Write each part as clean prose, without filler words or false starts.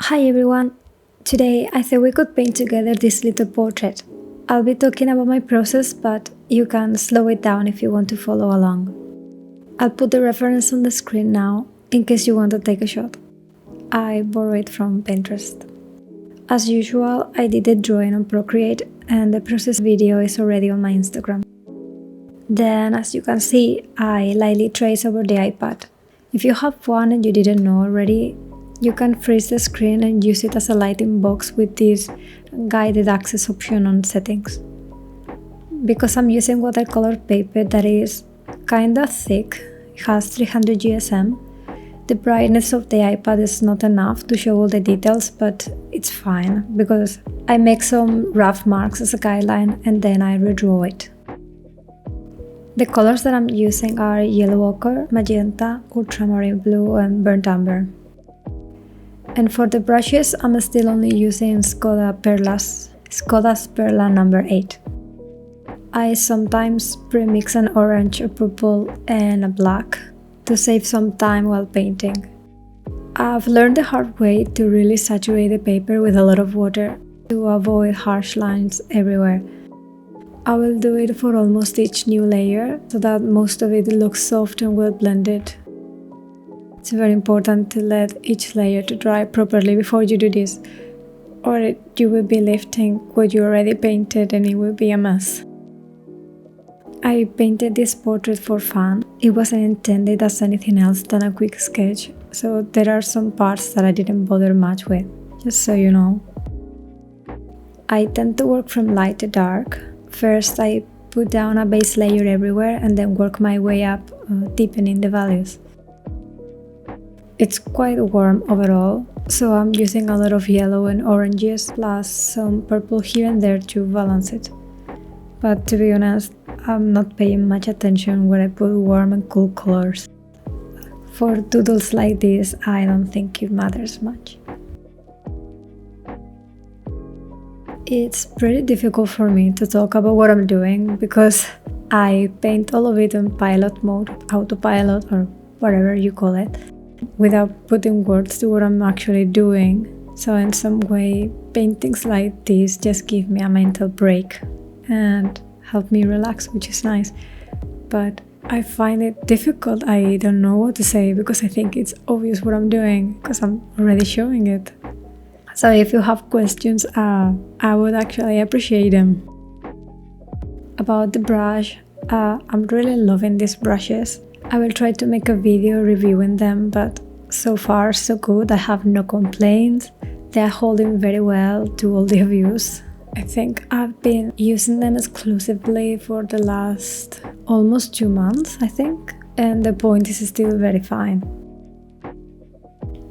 Hi everyone! Today I thought we could paint together this little portrait. I'll be talking about my process, but you can slow it down if you want to follow along. I'll put the reference on the screen now, in case you want to take a shot. I borrowed it from Pinterest. As usual, I did the drawing on Procreate, and the process video is already on my Instagram. Then, as you can see, I lightly trace over the iPad. If you have one and you didn't know already, you can freeze the screen and use it as a lighting box with this guided access option on settings. Because I'm using watercolor paper that is kinda thick, it has 300 GSM, the brightness of the iPad is not enough to show all the details, but it's fine because I make some rough marks as a guideline and then I redraw it. The colors that I'm using are yellow ochre, magenta, ultramarine blue and burnt umber. And for the brushes, I'm still only using Escoda Perla number 8. I sometimes pre-mix an orange, a purple and a black to save some time while painting. I've learned the hard way to really saturate the paper with a lot of water to avoid harsh lines everywhere. I will do it for almost each new layer so that most of it looks soft and well blended. It's very important to let each layer to dry properly before you do this, or you will be lifting what you already painted and it will be a mess. I painted this portrait for fun. It wasn't intended as anything else than a quick sketch, so there are some parts that I didn't bother much with, just so you know. I tend to work from light to dark. First I put down a base layer everywhere and then work my way up, deepening the values. It's quite warm overall, so I'm using a lot of yellow and oranges plus some purple here and there to balance it. But to be honest, I'm not paying much attention where I put warm and cool colors. For doodles like this, I don't think it matters much. It's pretty difficult for me to talk about what I'm doing because I paint all of it on pilot mode, autopilot or whatever you call it, without putting words to what I'm actually doing. So in some way, paintings like this just give me a mental break and help me relax, which is nice. But I find it difficult. I don't know what to say because I think it's obvious what I'm doing because I'm already showing it. So if you have questions, I would actually appreciate them. About the brush, I'm really loving these brushes. I will try to make a video reviewing them, but so far so good. I have no complaints. They are holding very well to all the reviews. I think I've been using them exclusively for the last almost 2 months, I think, and the point is still very fine.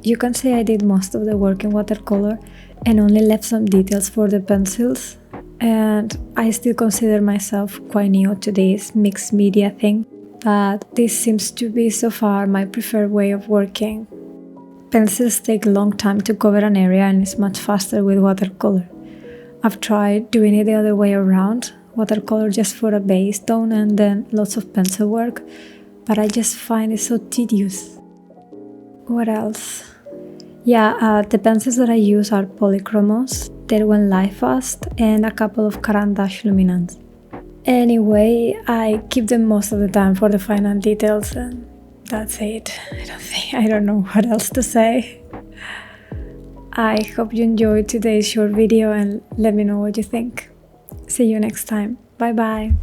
You can say I did most of the work in watercolor and only left some details for the pencils, and I still consider myself quite new to this mixed media thing, but this seems to be so far my preferred way of working. Pencils take a long time to cover an area and it's much faster with watercolor. I've tried doing it the other way around, watercolor just for a base tone and then lots of pencil work, but I just find it so tedious. What else? Yeah, the pencils that I use are polychromos, Derwent Light Fast, and a couple of Caran d'Ache luminants. Anyway, I keep them most of the time for the final details and that's it. I don't know what else to say. I hope you enjoyed today's short video and let me know what you think. See you next time. Bye bye.